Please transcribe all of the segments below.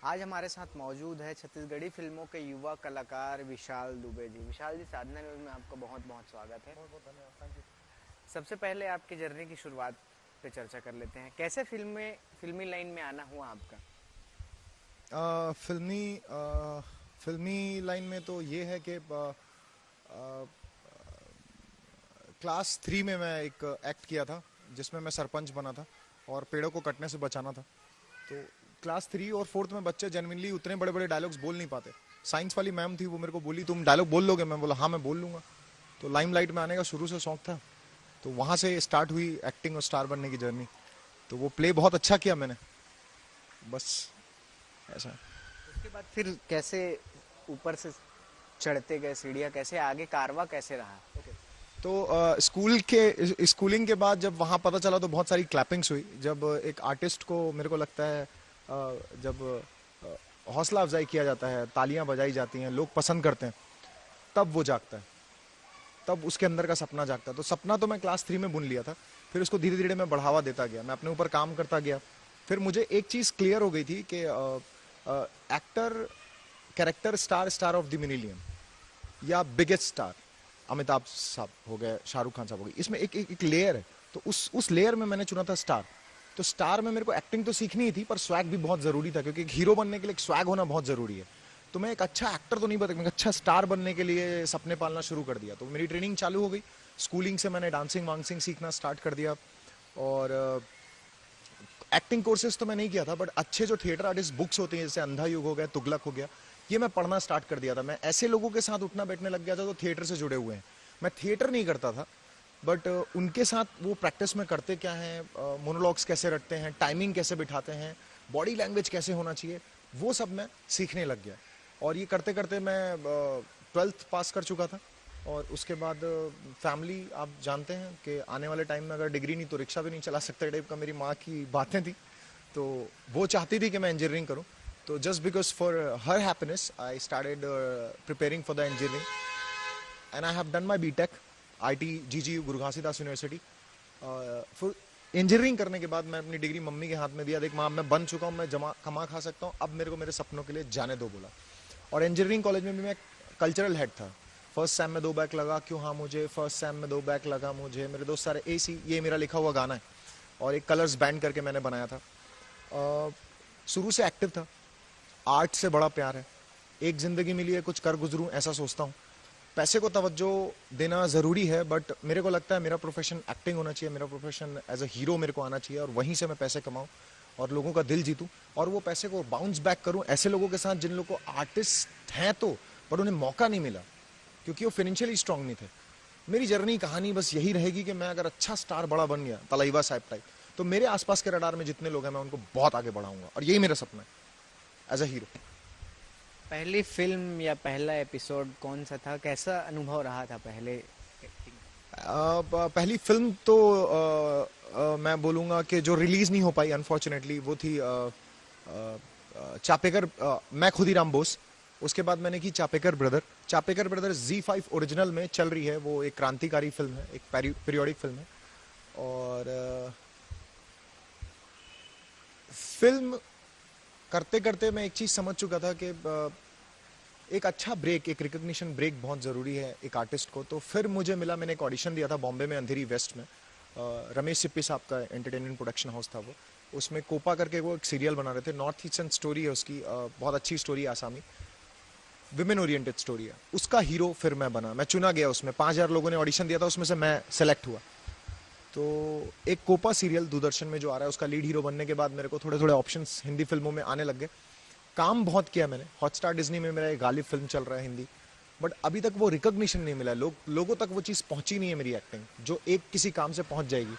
आज हमारे साथ मौजूद है छत्तीसगढ़ी फिल्मों के युवा कलाकार विशाल दुबे जी। विशाल जी, साधना न्यूज़ में आपका बहुत बहुत स्वागत है। बहुत बहुत धन्यवाद। Thank you. सबसे पहले आपकी जर्नी की शुरुआत पे चर्चा कर लेते हैं। कैसे फिल्मी लाइन में आना हुआ आपका? फिल्मी लाइन में तो ये है कि क्लास 3 में मैं एक एक्ट किया था जिसमें मैं सरपंच बना था और पेड़ों को कटने से बचाना था। तो क्लास 3 और 4th में बच्चे जेनविनली उतने बड़े बड़े डायलॉग्स बोल नहीं पाते। साइंस वाली मैम थी, वो मेरे को बोली तुम डायलॉग बोल लोगे? मैं बोला हाँ मैं बोल लूँगा। तो लाइमलाइट में आने का शुरू से शौक था, तो वहाँ से स्टार्ट हुई एक्टिंग और स्टार बनने की जर्नी। तो वो प्ले बहुत अच्छा किया मैंने, बस ऐसा है। उसके बाद फिर कैसे ऊपर से चढ़ते गए सीढ़ियाँ, कैसे आगे कारवा कैसे रहा? तो स्कूलिंग के बाद जब वहाँ पता चला तो बहुत सारी क्लैपिंग्स हुई। जब एक आर्टिस्ट को, मेरे को लगता है जब हौसला अफजाई किया जाता है, तालियां बजाई जाती हैं, लोग पसंद करते हैं, तब वो जागता है, तब उसके अंदर का सपना जागता है। तो सपना तो मैं क्लास 3 में बुन लिया था, फिर उसको धीरे धीरे मैं बढ़ावा देता गया, मैं अपने ऊपर काम करता गया। फिर मुझे एक चीज़ क्लियर हो गई थी कि actor, character star, star of the million या बिगेस्ट स्टार, अमिताभ साहब हो गए, शाहरुख खान साहब हो गए, इसमें एक लेयर है। तो उस लेयर में मैंने चुना था स्टार। तो स्टार में मेरे को एक्टिंग तो सीखनी ही थी, पर स्वैग भी बहुत जरूरी था, क्योंकि एक हीरो बनने के लिए एक स्वैग होना बहुत जरूरी है। तो मैं एक अच्छा एक्टर तो नहीं बन, मैं अच्छा स्टार बनने के लिए सपने पालना शुरू कर दिया। तो मेरी ट्रेनिंग चालू हो गई। स्कूलिंग से मैंने डांसिंग वांसिंग सीखना स्टार्ट कर दिया। और एक्टिंग कोर्सेज तो मैं नहीं किया था, बट अच्छे जो थिएटर आर्टिस्ट बुक्स होती हैं, जैसे अंधा युग हो गया, तुगलक हो गया, ये मैं पढ़ना स्टार्ट कर दिया था। मैं ऐसे लोगों के साथ उठना बैठने लग गया था जो थिएटर से जुड़े हुए हैं। मैं थिएटर नहीं करता था, बट उनके साथ वो प्रैक्टिस में करते क्या हैं, मोनोलॉग्स कैसे रखते हैं, टाइमिंग कैसे बिठाते हैं, बॉडी लैंग्वेज कैसे होना चाहिए, वो सब मैं सीखने लग गया। और ये करते करते मैं 12th पास कर चुका था। और उसके बाद फैमिली, आप जानते हैं कि आने वाले टाइम में अगर डिग्री नहीं तो रिक्शा भी नहीं चला सकते टाइप का मेरी माँ की बातें थी। तो वो चाहती थी कि मैं इंजीनियरिंग करूं। तो just because for her happiness I started preparing for the engineering, and I have done my B tech IT GGU Guru Ghasidas university. फिर इंजीनियरिंग करने के बाद मैं अपनी डिग्री मम्मी के हाथ में दिया, देख माँ मैं बन चुका हूँ, मैं जमा कमा खा सकता हूँ, अब मेरे को मेरे सपनों के लिए जाने दो बोला। और इंजीनियरिंग कॉलेज में भी मैं कल्चरल हेड था। फर्स्ट सेम में 2 बैक लगा, क्यों हाँ मुझे, फर्स्ट सेम में 2 बैक लगा मुझे, मेरे दोस्त सारे AC, ये मेरा लिखा हुआ गाना है। और एक कलर्स बैंड करके मैंने बनाया था। शुरू से एक्टिव था, आर्ट से बड़ा प्यार है, एक जिंदगी मिली है कुछ कर गुजरूं ऐसा सोचता हूँ। पैसे को तवज्जो देना ज़रूरी है, बट मेरे को लगता है मेरा प्रोफेशन एक्टिंग होना चाहिए, मेरा प्रोफेशन एज अ हीरो मेरे को आना चाहिए, और वहीं से मैं पैसे कमाऊँ और लोगों का दिल जीतूँ, और वो पैसे को बाउंस बैक करूँ ऐसे लोगों के साथ जिन लोगों को आर्टिस्ट हैं तो, पर उन्हें मौका नहीं मिला क्योंकि वो फिनेंशियली स्ट्रांग नहीं थे। मेरी जर्नी कहानी बस यही रहेगी कि मैं अगर अच्छा स्टार बड़ा बन गया, तलैवा साहब टाइप, तो मेरे आसपास के रडार में जितने लोग हैं मैं उनको बहुत आगे बढ़ाऊंगा, और यही मेरा सपना है एज अ हीरो। पहली फिल्म या पहला एपिसोड कौन सा था? कैसा अनुभव रहा था पहले एक्टिंग? पहली फिल्म तो मैं बोलूँगा कि जो रिलीज़ नहीं हो पाई अनफॉर्चुनेटली, वो थी चापेकर, मैं खुदीराम बोस। उसके बाद मैंने की Chapekar brother. Chapekar brother Z5 original में चल रही है, वो एक क्रांतिकारी फिल्म है, एक पीरियोडिक फिल्म है। और फिल्म करते करते मैं एक चीज़ समझ चुका था कि एक अच्छा ब्रेक, एक रिकग्निशन ब्रेक बहुत ज़रूरी है एक आर्टिस्ट को। तो फिर मुझे मिला, मैंने एक ऑडिशन दिया था बॉम्बे में, अंधेरी वेस्ट में। रमेश सिप्पी साहब का एंटरटेनमेंट प्रोडक्शन हाउस था वो, उसमें कोपा करके वो एक सीरियल बना रहे थे, नॉर्थ ईस्टर्न स्टोरी है उसकी, बहुत अच्छी स्टोरी है, आसामी विमेन ओरिएंटेड स्टोरी है। उसका हीरो फिर मैं बना, मैं चुना गया, उसमें 5,000 लोगों ने ऑडिशन दिया था, उसमें से मैं सेलेक्ट हुआ। तो एक कोपा सीरियल दूरदर्शन में जो आ रहा है, उसका लीड हीरो बनने के बाद मेरे को थोड़े थोड़े ऑप्शंस हिंदी फिल्मों में आने लग गए। काम बहुत किया मैंने, हॉटस्टार डिज्नी में मेरा एक गालिब फिल्म चल रहा है हिंदी, बट अभी तक वो रिकग्निशन नहीं मिला, लोगों तक वो चीज़ पहुंची नहीं है मेरी एक्टिंग, जो एक किसी काम से पहुंच जाएगी,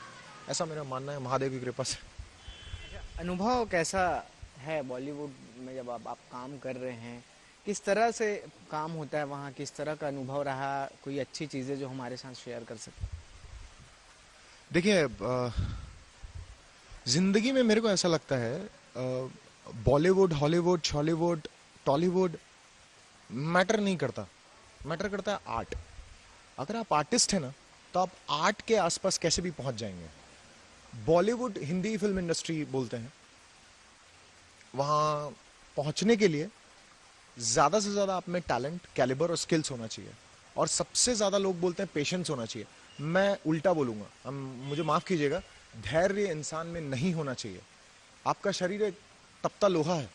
ऐसा मेरा मानना है महादेव की कृपा से। अनुभव कैसा है बॉलीवुड में जब आप काम कर रहे हैं? किस तरह से काम होता है वहाँ? किस तरह का अनुभव रहा? कोई अच्छी चीज़ें जो हमारे साथ शेयर कर सकते हैं? देखिए, जिंदगी में मेरे को ऐसा लगता है, बॉलीवुड, हॉलीवुड, शॉलीवुड, टॉलीवुड मैटर नहीं करता, मैटर करता है आर्ट। अगर आप आर्टिस्ट हैं ना, तो आप आर्ट के आसपास कैसे भी पहुंच जाएंगे। बॉलीवुड हिंदी फिल्म इंडस्ट्री बोलते हैं, वहाँ पहुंचने के लिए ज्यादा से ज्यादा आप में टैलेंट, कैलिबर और स्किल्स होना चाहिए, और सबसे ज्यादा लोग बोलते हैं पेशेंस होना चाहिए। मैं उल्टा बोलूंगा, हम मुझे माफ कीजिएगा, धैर्य इंसान में नहीं होना चाहिए। आपका शरीर एक तपता लोहा है,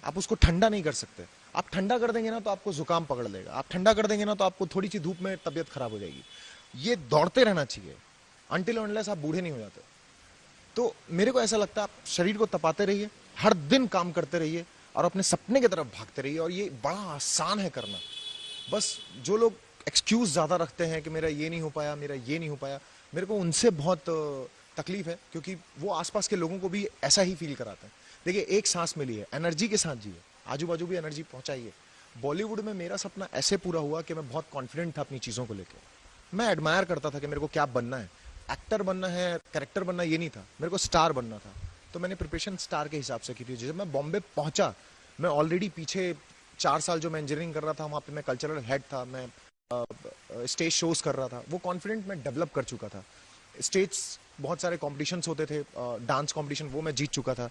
आप उसको ठंडा नहीं कर सकते। आप ठंडा कर देंगे ना तो आपको जुकाम पकड़ लेगा, आप ठंडा कर देंगे ना तो आपको थोड़ी सी धूप में तबीयत खराब हो जाएगी। ये दौड़ते रहना चाहिए अनटिल अनलेस आप बूढ़े नहीं हो जाते। तो मेरे को ऐसा लगता है आप शरीर को तपाते रहिए, हर दिन काम करते रहिए और अपने सपने की तरफ भागते रहिए, और ये बड़ा आसान है करना। बस जो लोग एक्सक्यूज ज्यादा रखते हैं कि मेरा ये नहीं हो पाया, मेरा ये नहीं हो पाया, मेरे को उनसे बहुत तकलीफ है, क्योंकि वो आसपास के लोगों को भी ऐसा ही फील कराते हैं। देखिए, एक सांस मिली है, एनर्जी के साथ जिए, आजू बाजू भी एनर्जी पहुंचाइए। बॉलीवुड में मेरा सपना ऐसे पूरा हुआ कि मैं बहुत कॉन्फिडेंट था अपनी चीजों को लेकर। मैं एडमायर करता था कि मेरे को क्या बनना है, एक्टर बनना है, कैरेक्टर बनना, ये नहीं था, मेरे को स्टार बनना था। तो मैंने प्रिपरेशन स्टार के हिसाब से की थी। जब मैं बॉम्बे पहुंचा, मैं ऑलरेडी पीछे 4 साल जो मैं इंजीनियरिंग कर रहा था वहां पे मैं कल्चरल हेड था, मैं स्टेज शोज कर रहा था, वो कॉन्फिडेंट मैं डेवलप कर चुका था। स्टेज बहुत सारे कॉम्पिटिशन्स होते थे, डांस कॉम्पिटिशन वो मैं जीत चुका था।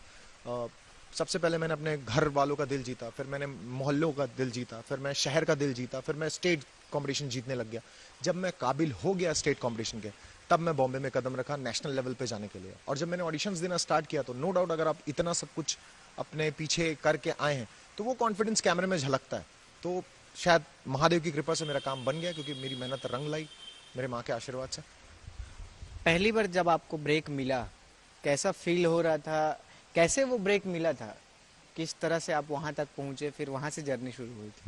सबसे पहले मैंने अपने घर वालों का दिल जीता, फिर मैंने मोहल्लों का दिल जीता, फिर मैं शहर का दिल जीता, फिर मैं स्टेट कंपटीशन जीतने लग गया। जब मैं काबिल हो गया स्टेट कंपटीशन के, तब मैं बॉम्बे में कदम रखा नेशनल लेवल पे जाने के लिए। और जब मैंने ऑडिशंस देना स्टार्ट किया तो नो डाउट, अगर आप इतना सब कुछ अपने पीछे करके आए हैं तो वो कॉन्फिडेंस कैमरे में झलकता है। तो शायद महादेव की कृपा से मेरा काम बन गया, क्योंकि मेरी मेहनत रंग लाई मेरे माँ के आशीर्वाद से। पहली बार जब आपको ब्रेक मिला, कैसा फील हो रहा था? कैसे वो ब्रेक मिला था? किस तरह से आप वहां तक पहुंचे, फिर वहां से जर्नी शुरू हुई थी?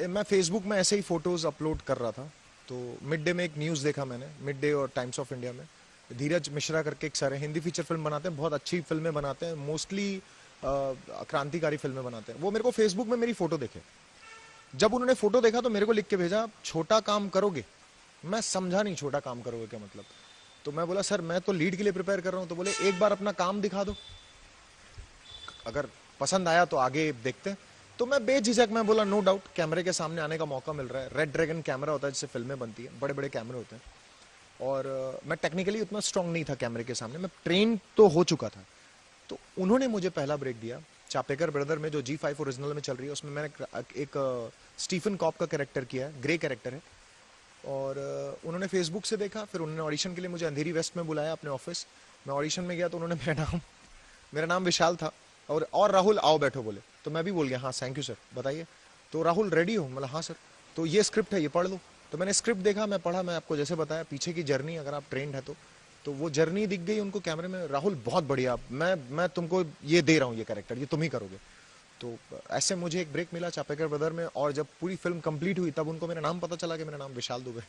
मैं फेसबुक में ऐसे ही फोटोज अपलोड कर रहा था, तो मिड डे में एक न्यूज़ देखा मैंने, मिड डे और टाइम्स ऑफ इंडिया में। धीरज मिश्रा करके एक सर है, हिंदी फीचर फिल्म बनाते हैं, बहुत अच्छी फिल्में बनाते हैं, मोस्टली क्रांतिकारी फिल्में बनाते हैं। वो मेरे को फेसबुक में मेरी फोटो देखे, जब उन्होंने फोटो देखा तो मेरे को लिख के भेजा, छोटा काम करोगे। मैं समझा नहीं छोटा काम करोगे क्या मतलब। तो मैं बोला, सर मैं तो लीड के लिए प्रिपेयर कर रहा हूँ। तो बोले, एक बार अपना काम दिखा दो, अगर पसंद आया तो आगे देखते हैं। तो मैं बेझिझक मैं बोला, नो डाउट, कैमरे के सामने आने का मौका मिल रहा है। रेड ड्रैगन कैमरा होता है जिससे फिल्में बनती है, बड़े बड़े कैमरे होते हैं। और मैं टेक्निकली उतना स्ट्रांग नहीं था कैमरे के सामने, मैं ट्रेन तो हो चुका था। तो उन्होंने मुझे पहला ब्रेक दिया। चापेकर ब्रदर में जो G5 ओरिजिनल में चल रही है, उसमें मैंने एक स्टीफन कॉप का कैरेक्टर किया है, ग्रे कैरेक्टर है। और उन्होंने फेसबुक से देखा, फिर उन्होंने ऑडिशन के लिए मुझे अंधेरी वेस्ट में बुलाया अपने ऑफिस। मैं ऑडिशन में गया तो उन्होंने मेरा नाम विशाल था, और राहुल आओ बैठो बोले। तो मैं भी बोल गया, हाँ थैंक यू सर, बताइए। तो राहुल रेडी हो? मतलब हाँ सर। तो ये स्क्रिप्ट है, ये पढ़ लो। तो मैंने स्क्रिप्ट देखा, मैं पढ़ा, मैं आपको जैसे बताया पीछे की जर्नी, अगर आप ट्रेंड है तो वो जर्नी दिख गई उनको कैमरे में। राहुल बहुत बढ़िया, मैं तुमको ये दे रहा हूँ, ये कैरेक्टर ये तुम ही करोगे। तो ऐसे मुझे एक ब्रेक मिला चापेकर ब्रदर में, और जब पूरी फिल्म कंप्लीट हुई तब उनको मेरा नाम पता चला कि मेरा नाम विशाल दुबे।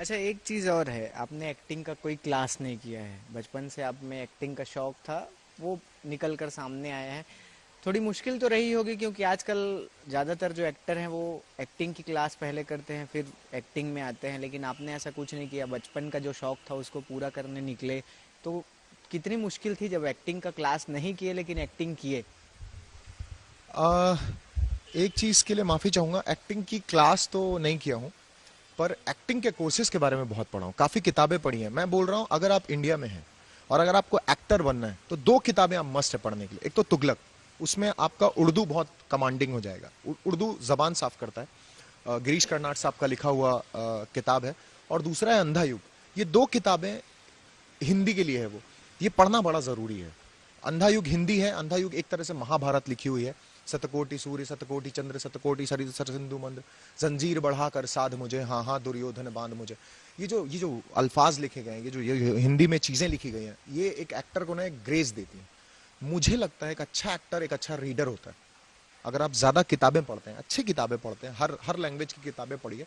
अच्छा, एक चीज़ और है, आपने एक्टिंग का कोई क्लास नहीं किया है, बचपन से आप में एक्टिंग का शौक था, वो निकल कर सामने आया है। थोड़ी मुश्किल तो रही होगी, क्योंकि आजकल ज़्यादातर जो एक्टर हैं वो एक्टिंग की क्लास पहले करते हैं फिर एक्टिंग में आते हैं, लेकिन आपने ऐसा कुछ नहीं किया, बचपन का जो शौक था उसको पूरा करने निकले। तो कितनी मुश्किल थी जब एक्टिंग का क्लास नहीं किए लेकिन एक्टिंग किए? आ, एक चीज के लिए माफी चाहूंगा, एक्टिंग की क्लास तो नहीं किया हूँ, पर एक्टिंग के कोर्सेज के बारे में बहुत पढ़ा हूँ, काफी किताबें पढ़ी हैं। मैं बोल रहा हूँ, अगर आप इंडिया में हैं और अगर आपको एक्टर बनना है तो 2 किताबें आप मस्ट है पढ़ने के लिए। एक तो तुगलक, उसमें आपका उर्दू बहुत कमांडिंग हो जाएगा, उर्दू जबान साफ करता है, गिरीश कर्नाड साहब का लिखा हुआ किताब है। और दूसरा है अंधा युग। ये 2 किताबें हिंदी के लिए है, वो ये पढ़ना बड़ा जरूरी है। अंधा युग हिंदी है, अंधा युग एक तरह से महाभारत लिखी हुई है। शतकोटि सूर्य शतकोटि चंद्र शतकोटि सरित सर सिंधु मंद, जंजीर बढ़ाकर साध मुझे, हाँ हाँ दुर्योधन बांध मुझे। ये जो अल्फाज लिखे गए हैं, ये हिंदी में चीजें लिखी गई हैं, ये एक एक्टर को ना एक ग्रेस देती हैं। मुझे लगता है एक अच्छा एक्टर एक अच्छा रीडर होता है। अगर आप ज्यादा किताबें पढ़ते हैं, अच्छी किताबें पढ़ते हैं, हर लैंग्वेज की किताबें पढ़िए,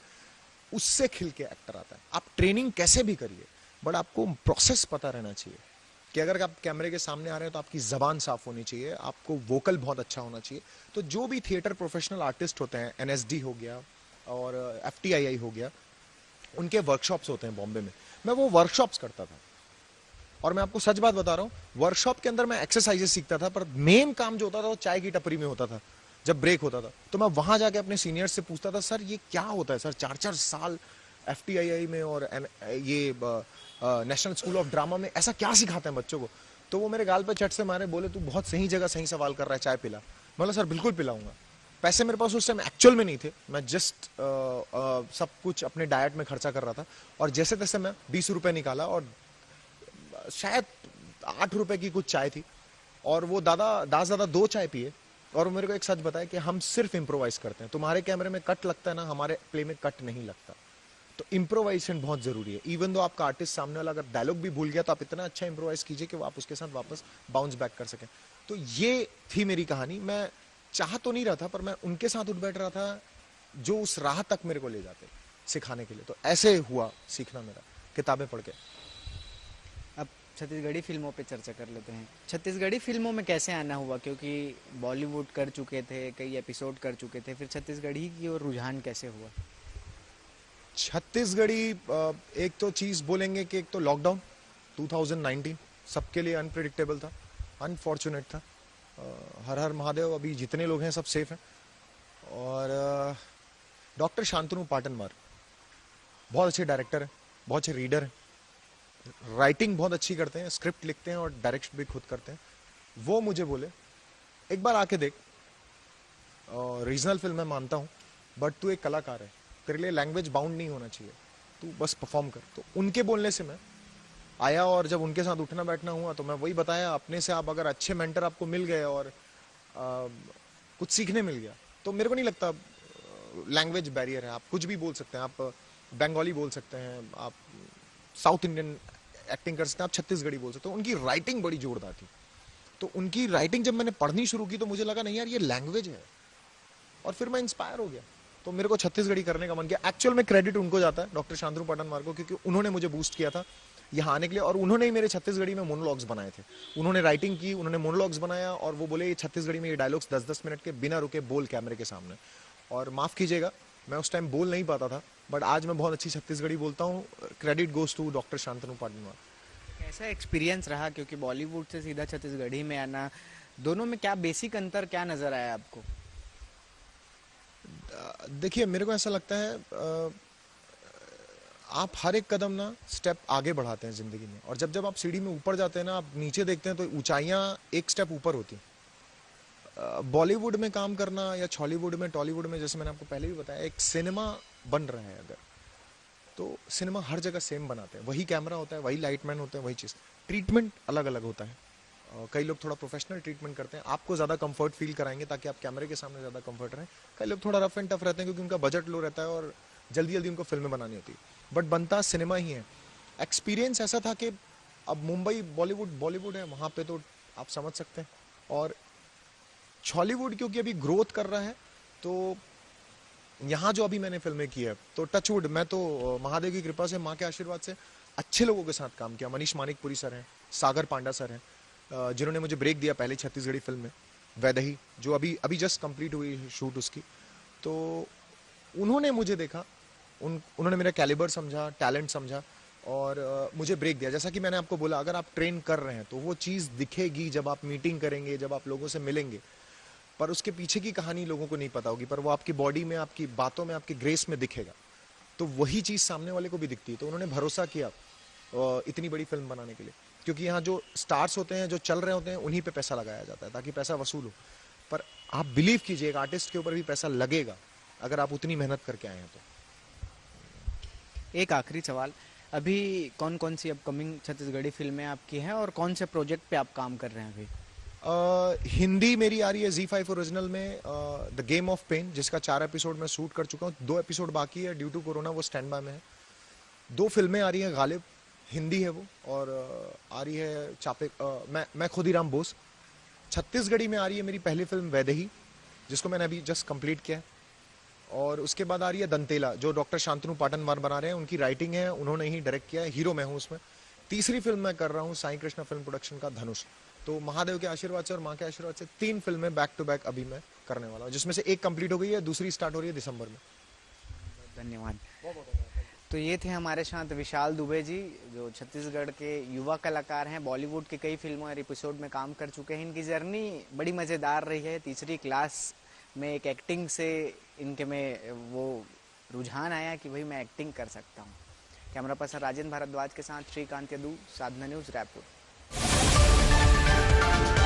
उससे खिल के एक्टर आता है। आप ट्रेनिंग कैसे भी करिए, बट आपको प्रोसेस पता रहना चाहिए कि अगर आप कैमरे के सामने आ रहे हैं तो आपकी जबान साफ होनी चाहिए, आपको वोकल बहुत अच्छा होना चाहिए। तो जो भी थिएटर प्रोफेशनल आर्टिस्ट होते हैं, NSD हो गया और FTII हो गया, उनके वर्कशॉप्स होते हैं बॉम्बे में, मैं वो वर्कशॉप्स करता था। और मैं आपको सच बात बता रहा हूँ, वर्कशॉप के अंदर मैं एक्सरसाइजेस सीखता था, पर मेन काम जो होता था वो चाय की टपरी में होता था। जब ब्रेक होता था तो मैं वहां जाके अपने सीनियर से पूछता था, सर ये क्या होता है सर, 4-4 साल FTII में और ये नेशनल स्कूल ऑफ ड्रामा में ऐसा क्या सिखाते हैं बच्चों को। तो वो मेरे गाल पे चट से मारे, बोले तू बहुत सही जगह सही सवाल कर रहा है, चाय पिला। मैं बोला सर बिल्कुल पिलाऊंगा। पैसे मेरे पास उस टाइम एक्चुअल में नहीं थे, मैं जस्ट सब कुछ अपने डाइट में खर्चा कर रहा था, और जैसे तैसे मैं 20 रुपए निकाला, और शायद 8 रुपए की कुछ चाय थी, और वो दादा 2 चाय पिए, और वो मेरे को एक सच बताया कि हम सिर्फ इम्प्रोवाइज करते हैं, तुम्हारे कैमरे में कट लगता है ना, हमारे प्ले में कट नहीं लगता। तो इम्प्रोवाइजेशन बहुत जरूरी है। इवन दो आपका आर्टिस्ट सामने वाला अगर डायलॉग भी भूल गया, तो आप इतना अच्छा इम्प्रोवाइज कीजिए कि वो आप उसके साथ वापस बाउंस बैक कर सकें। तो ये थी मेरी कहानी। मैं चाह तो नहीं रहा था, पर मैं उनके साथ उठ बैठ रहा था जो उस राह तक मेरे को ले जाते सिखाने के लिए। तो ऐसे हुआ सीखना मेरा, किताबें पढ़ के। अब छत्तीसगढ़ी फिल्मों पे चर्चा कर लेते हैं। छत्तीसगढ़ी फिल्मों में कैसे आना हुआ, क्योंकि बॉलीवुड कर चुके थे, कई एपिसोड कर चुके थे, फिर छत्तीसगढ़ी की ओर रुझान कैसे हुआ? छत्तीसगढ़ी एक तो चीज बोलेंगे कि एक तो लॉकडाउन 2019 सबके लिए अनप्रिडिक्टेबल था, अनफॉर्चुनेट था। हर हर महादेव, अभी जितने लोग हैं सब सेफ हैं। और डॉक्टर शांतनु पाटनवार बहुत अच्छे डायरेक्टर हैं, बहुत अच्छे रीडर हैं, राइटिंग बहुत अच्छी करते हैं, स्क्रिप्ट लिखते हैं और डायरेक्ट भी खुद करते हैं। वो मुझे बोले एक बार आके देख, रीजनल फिल्म मैं मानता हूँ, बट तू एक कलाकार है, तेरे लिए लैंग्वेज बाउंड नहीं होना चाहिए, तू बस परफॉर्म कर। तो उनके बोलने से मैं आया, और जब उनके साथ उठना बैठना हुआ तो मैं वही बताया, अपने से आप अगर अच्छे मेंटर आपको मिल गए और कुछ सीखने मिल गया, तो मेरे को नहीं लगता लैंग्वेज बैरियर है। आप कुछ भी बोल सकते हैं, आप बंगाली बोल सकते हैं, आप साउथ इंडियन एक्टिंग कर सकते हैं, आप छत्तीसगढ़ी बोल सकते हैं। उनकी राइटिंग बड़ी जोरदार थी, तो उनकी राइटिंग जब मैंने पढ़नी शुरू की तो मुझे लगा नहीं यार ये लैंग्वेज है, और फिर मैं इंस्पायर हो गया। तो मेरे को छत्तीसगढ़ी करने का मन किया। एक्चुअल में क्रेडिट उनको जाता है, डॉक्टर शांतनु पाटनवार को, क्योंकि उन्होंने मुझे बूस्ट किया था यहाँ आने के लिए, और उन्होंने ही मेरे छत्तीसगढ़ी में मोनोलॉग्स बनाए थे। उन्होंने राइटिंग की, उन्होंने मोनोलॉग्स बनाया, और वो बोले ये छत्तीसगढ़ी में ये डायलॉग्स 10-10 मिनट के बिना रुके बोल कैमरे के सामने। और माफ कीजिएगा, मैं उस टाइम बोल नहीं पाता था, बट आज मैं बहुत अच्छी छत्तीसगढ़ी बोलता हूँ। Credit goes to doctor Shantanu Patanwar. कैसा एक्सपीरियंस रहा, क्योंकि बॉलीवुड से सीधा छत्तीसगढ़ी में आना, दोनों में क्या बेसिक अंतर क्या नज़र आया आपको? देखिए मेरे को ऐसा लगता है, आप हर एक कदम ना स्टेप आगे बढ़ाते हैं जिंदगी में, और जब जब आप सीढ़ी में ऊपर जाते हैं ना, आप नीचे देखते हैं तो ऊंचाइयां एक स्टेप ऊपर होती हैं। बॉलीवुड में काम करना या छॉलीवुड में, टॉलीवुड में, जैसे मैंने आपको पहले भी बताया, एक सिनेमा बन रहा है अगर, तो सिनेमा हर जगह सेम बनाते हैं, वही कैमरा होता है, वही लाइटमैन होते हैं, वही चीज़। ट्रीटमेंट अलग अलग होता है। कई लोग थोड़ा प्रोफेशनल ट्रीटमेंट करते हैं, आपको ज़्यादा कंफर्ट फील कराएंगे ताकि आप कैमरे के सामने ज़्यादा कंफर्ट रहें। कई लोग थोड़ा रफ एंड टफ रहते हैं क्योंकि उनका बजट लो रहता है और जल्दी जल्दी उनको फिल्में बनानी होती है, बट बनता सिनेमा ही है। एक्सपीरियंस ऐसा था कि अब मुंबई बॉलीवुड है, वहाँ पे तो आप समझ सकते हैं, और हॉलीवुड क्योंकि अभी ग्रोथ कर रहा है, तो यहाँ जो अभी मैंने फिल्में की है, तो टचवुड, मैं तो महादेव की कृपा से, माँ के आशीर्वाद से अच्छे लोगों के साथ काम किया। मनीष मानिकपुरी सर हैं, सागर पांडा सर हैं, जिन्होंने मुझे ब्रेक दिया पहले छत्तीसगढ़ी फिल्म में, वैदही, जो अभी अभी जस्ट कंप्लीट हुई शूट उसकी। तो उन्होंने मुझे देखा, उन्होंने मेरा कैलिबर समझा, टैलेंट समझा, और मुझे ब्रेक दिया। जैसा कि मैंने आपको बोला, अगर आप ट्रेन कर रहे हैं तो वो चीज़ दिखेगी जब आप मीटिंग करेंगे, जब आप लोगों से मिलेंगे, पर उसके पीछे की कहानी लोगों को नहीं पता होगी, पर वो आपकी बॉडी में, आपकी बातों में, आपकी ग्रेस में दिखेगा। तो वही चीज़ सामने वाले को भी दिखती है। तो उन्होंने भरोसा किया इतनी बड़ी फिल्म बनाने के लिए, क्योंकि यहाँ जो स्टार्स होते हैं, जो चल रहे होते हैं, उन्हीं पे पैसा लगाया जाता है ताकि पैसा वसूल हो। पर आप बिलीव कीजिए, एक आर्टिस्ट के ऊपर भी पैसा लगेगा अगर आप उतनी मेहनत करके आए हैं तो। एक आखिरी सवाल, अभी कौन कौन सी अपकमिंग छत्तीसगढ़ी फिल्में आपकी हैं और कौन से प्रोजेक्ट पे आप काम कर रहे हैं अभी? हिंदी मेरी आ रही है ZEE5 ओरिजिनल में, द गेम ऑफ पेन, जिसका 4 एपिसोड मैं शूट कर चुका हूँ, 2 एपिसोड बाकी है, ड्यू टू कोरोना वो स्टैंड बाय में है। 2 फिल्में आ रही हैं, गालिब हिंदी है वो, और आ रही है मैं खुदीराम बोस। छत्तीसगढ़ी में आ रही है मेरी पहली फिल्म वैदेही, जिसको मैंने अभी जस्ट कंप्लीट किया है, और उसके बाद आ रही है दंतेला, जो डॉक्टर शांतनु पाटनवार बना रहे हैं, उनकी राइटिंग है, उन्होंने ही डायरेक्ट किया है, हीरो मैं हूँ उसमें। तीसरी फिल्म मैं कर रहा हूँ साईं कृष्णा फिल्म प्रोडक्शन का धनुष। तो महादेव के आशीर्वाद से और माँ के आशीर्वाद से 3 फिल्में बैक टू बैक अभी मैं करने वाला हूँ, जिसमें से एक कंप्लीट हो गई है, दूसरी स्टार्ट हो रही है दिसंबर में। धन्यवाद। तो ये थे हमारे साथ विशाल दुबे जी, जो छत्तीसगढ़ के युवा कलाकार हैं, बॉलीवुड की कई फिल्मों और एपिसोड में काम कर चुके हैं। इनकी जर्नी बड़ी मज़ेदार रही है। तीसरी क्लास में एक एक्टिंग से इनके में वो रुझान आया कि भाई मैं एक्टिंग कर सकता हूँ। कैमरा पर्सन राजेंद्र भारद्वाज के साथ श्रीकांत यदू, साधना न्यूज़, रायपुर। हैं।